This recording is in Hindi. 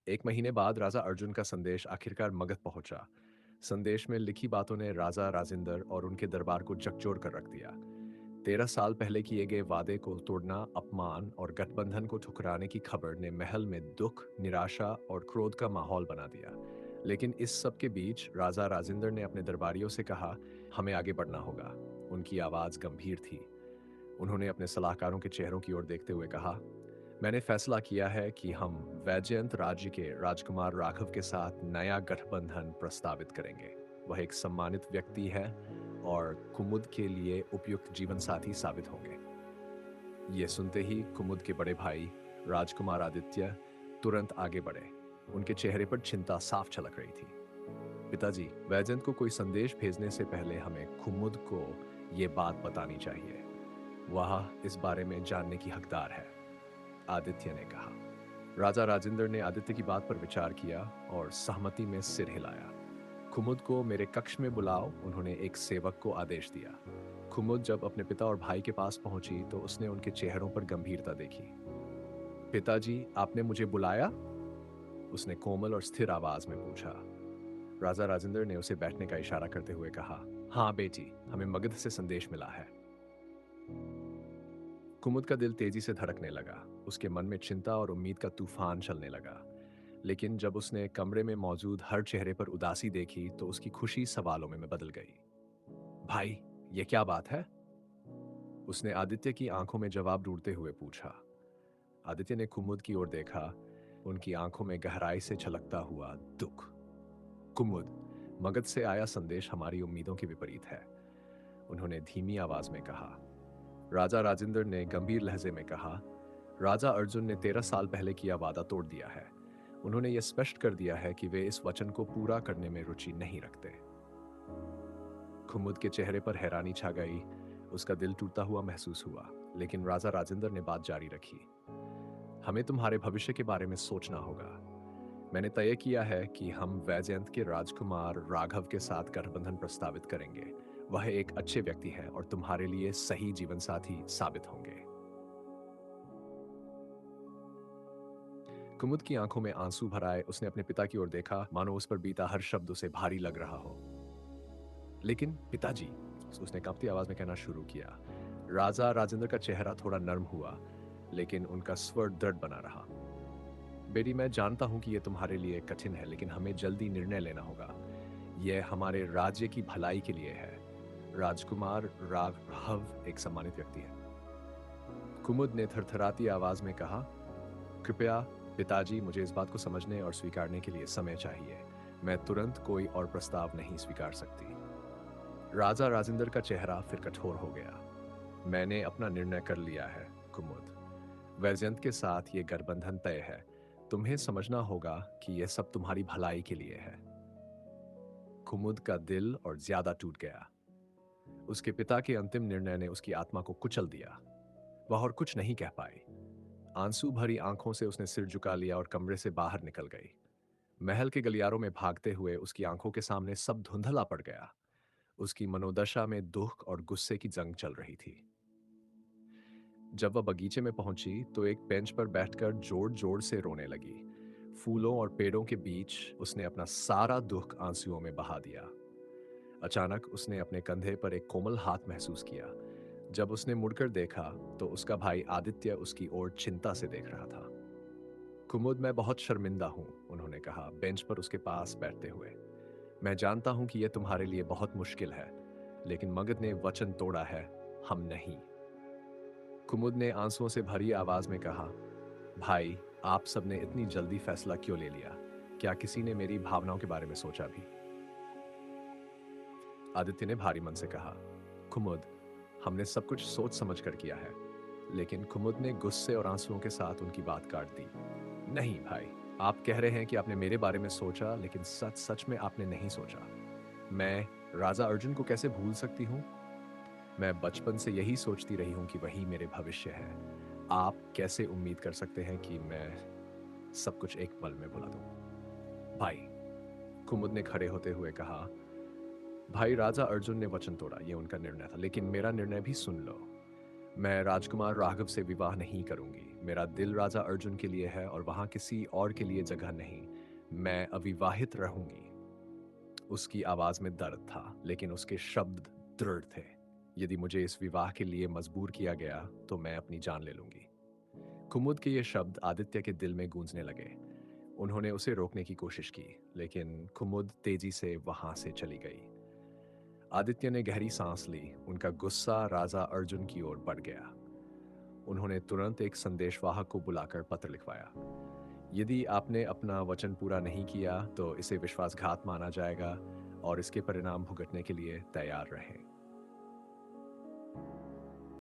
एक महीने बाद राजा अर्जुन का संदेश आखिरकार मगध पहुंचा। संदेश में लिखी बातों ने राजा राजेंद्र और उनके दरबार को झकझोर कर रख दिया। 13 साल पहले किए गए वादे को तोड़ना, अपमान और गठबंधन को ठुकराने की खबर ने महल में दुख, निराशा और क्रोध का माहौल बना दिया। लेकिन इस सब के बीच राजा राजेंद्र ने अपने दरबारियों से कहा, हमें आगे बढ़ना होगा। उनकी आवाज गंभीर थी। उन्होंने अपने सलाहकारों के चेहरों की ओर देखते हुए कहा, मैंने फैसला किया है कि हम वैजयंत राज्य के राजकुमार राघव के साथ नया गठबंधन प्रस्तावित करेंगे। वह एक सम्मानित व्यक्ति है और कुमुद के लिए उपयुक्त जीवन साथी साबित होंगे। ये सुनते ही कुमुद के बड़े भाई राजकुमार आदित्य तुरंत आगे बढ़े। उनके चेहरे पर चिंता साफ झलक रही थी। पिताजी, वैजयंत को कोई संदेश भेजने से पहले हमें कुमुद को ये बात बतानी चाहिए। वह इस बारे में जानने की हकदार है, आदित्य ने कहा। राजा राजेंद्र ने आदित्य की बात पर विचार किया और सहमति में सिर हिलाया। कुमुद को मेरे कक्ष में बुलाओ, उन्होंने एक सेवक को आदेश दिया। कुमुद जब अपने पिता और भाई के पास पहुंची तो उसने उनके चेहरों पर गंभीरता देखी। पिताजी, आपने मुझे बुलाया? उसने कोमल और स्थिर आवाज में पूछा। राजा राजेंद्र ने उसे बैठने का इशारा करते हुए कहा, हाँ बेटी, हमें मगध से संदेश मिला है। कुमुद का दिल तेजी से धड़कने लगा। उसके मन में चिंता और उम्मीद का तूफान चलने लगा। लेकिन जब उसने कमरे में मौजूद हर चेहरे पर उदासी देखी तो उसकी खुशी सवालों में बदल गई। भाई, ये क्या बात है? उसने आदित्य की आंखों में जवाब ढूंढते हुए पूछा। आदित्य ने कुमुद की ओर देखा। उनकी आंखों में गहराई से छलकता हुआ दुख। कुमुद, मगध से आया संदेश हमारी उम्मीदों के विपरीत है, उन्होंने धीमी आवाज में कहा। राजा राजेंद्र ने गंभीर लहजे में कहा, राजा अर्जुन ने 13 साल पहले किया वादा तोड़ दिया है। उन्होंने यह स्पष्ट कर दिया है कि वे इस वचन को पूरा करने में रुचि नहीं रखते। कुमुद के चेहरे पर हैरानी छा गई। उसका दिल टूटता हुआ महसूस हुआ। लेकिन राजा राजेंद्र ने बात जारी रखी। हमें तुम्हारे भविष्य के बारे में सोचना होगा। मैंने तय किया है कि हम वैजयंत के राजकुमार राघव के साथ गठबंधन प्रस्तावित करेंगे। वह एक अच्छे व्यक्ति है और तुम्हारे लिए सही जीवन साथी साबित होंगे। कुमुद की आंखों में आंसू भर आए। उसने अपने पिता की ओर देखा, मानो उस पर बीता हर शब्द उसे भारी लग रहा हो। लेकिन पिताजी, उसने कांपती आवाज में कहना शुरू किया। राजा राजेंद्र का चेहरा थोड़ा नर्म हुआ, लेकिन उनका स्वर दृढ़ बना रहा। बेटी, मैं जानता हूं कि यह तुम्हारे लिए कठिन है, लेकिन हमें जल्दी निर्णय लेना होगा। यह हमारे राज्य की भलाई के लिए है। राजकुमार राघव एक सम्मानित व्यक्ति है। कुमुद ने थरथराती आवाज में कहा, कृपया पिताजी, मुझे इस बात को समझने और स्वीकारने के लिए समय चाहिए। मैं तुरंत कोई और प्रस्ताव नहीं स्वीकार सकती। राजा राजेंद्र का चेहरा फिर कठोर हो गया। मैंने अपना निर्णय कर लिया है कुमुद। वैजयंत के साथ ये गठबंधन तय है। तुम्हें समझना होगा कि यह सब तुम्हारी भलाई के लिए है। कुमुद का दिल और ज्यादा टूट गया। उसके पिता के अंतिम निर्णय ने उसकी आत्मा को कुचल दिया। वह और कुछ नहीं कह पाई। आंसू भरी आंखों से उसने सिर झुका लिया और कमरे से बाहर निकल गई। महल के गलियारों में भागते हुए उसकी आंखों के सामने सब धुंधला पड़ गया। उसकी मनोदशा में दुख और गुस्से की जंग चल रही थी। जब वह बगीचे में पहुंची तो एक बेंच पर बैठकर जोर जोर से रोने लगी। फूलों और पेड़ों के बीच उसने अपना सारा दुख आंसुओं में बहा दिया। अचानक उसने अपने कंधे पर एक कोमल हाथ महसूस किया। जब उसने मुड़कर देखा तो उसका भाई आदित्य उसकी ओर चिंता से देख रहा था। कुमुद, मैं बहुत शर्मिंदा हूं, उन्होंने कहा, बेंच पर उसके पास बैठते हुए। मैं जानता हूं कि यह तुम्हारे लिए बहुत मुश्किल है, लेकिन मगध ने वचन तोड़ा है, हम नहीं। कुमुद ने आंसुओं से भरी आवाज में कहा, भाई, आप सबने इतनी जल्दी फैसला क्यों ले लिया? क्या किसी ने मेरी भावनाओं के बारे में सोचा भी? आदित्य ने भारी मन से कहा, कुमुद, हमने सब कुछ सोच समझ कर किया है। लेकिन कुमुद ने गुस्से और आंसुओं के साथ उनकी बात काट दी। नहीं भाई, आप कह रहे हैं कि आपने मेरे बारे में सोचा, लेकिन सच सच में आपने नहीं सोचा। मैं राजा अर्जुन को कैसे भूल सकती हूँ? मैं बचपन से यही सोचती रही हूँ कि वही मेरे भविष्य है। आप कैसे उम्मीद कर सकते हैं कि मैं सब कुछ एक पल में भुला दूं? भाई, कुमुद ने खड़े होते हुए कहा, भाई, राजा अर्जुन ने वचन तोड़ा, ये उनका निर्णय था, लेकिन मेरा निर्णय भी सुन लो। मैं राजकुमार राघव से विवाह नहीं करूंगी। मेरा दिल राजा अर्जुन के लिए है और वहां किसी और के लिए जगह नहीं। मैं अविवाहित रहूंगी। उसकी आवाज में दर्द था, लेकिन उसके शब्द दृढ़ थे। यदि मुझे इस विवाह के लिए मजबूर किया गया तो मैं अपनी जान ले लूंगी। कुमुद के ये शब्द आदित्य के दिल में गूंजने लगे। उन्होंने उसे रोकने की कोशिश की, लेकिन कुमुद तेजी से वहां से चली गई। आदित्य ने गहरी सांस ली। उनका गुस्सा राजा अर्जुन की ओर बढ़ गया। उन्होंने तुरंत एक संदेशवाहक को बुलाकर पत्र लिखवाया। यदि आपने अपना वचन पूरा नहीं किया तो इसे विश्वासघात माना जाएगा और इसके परिणाम भुगतने के लिए तैयार रहें।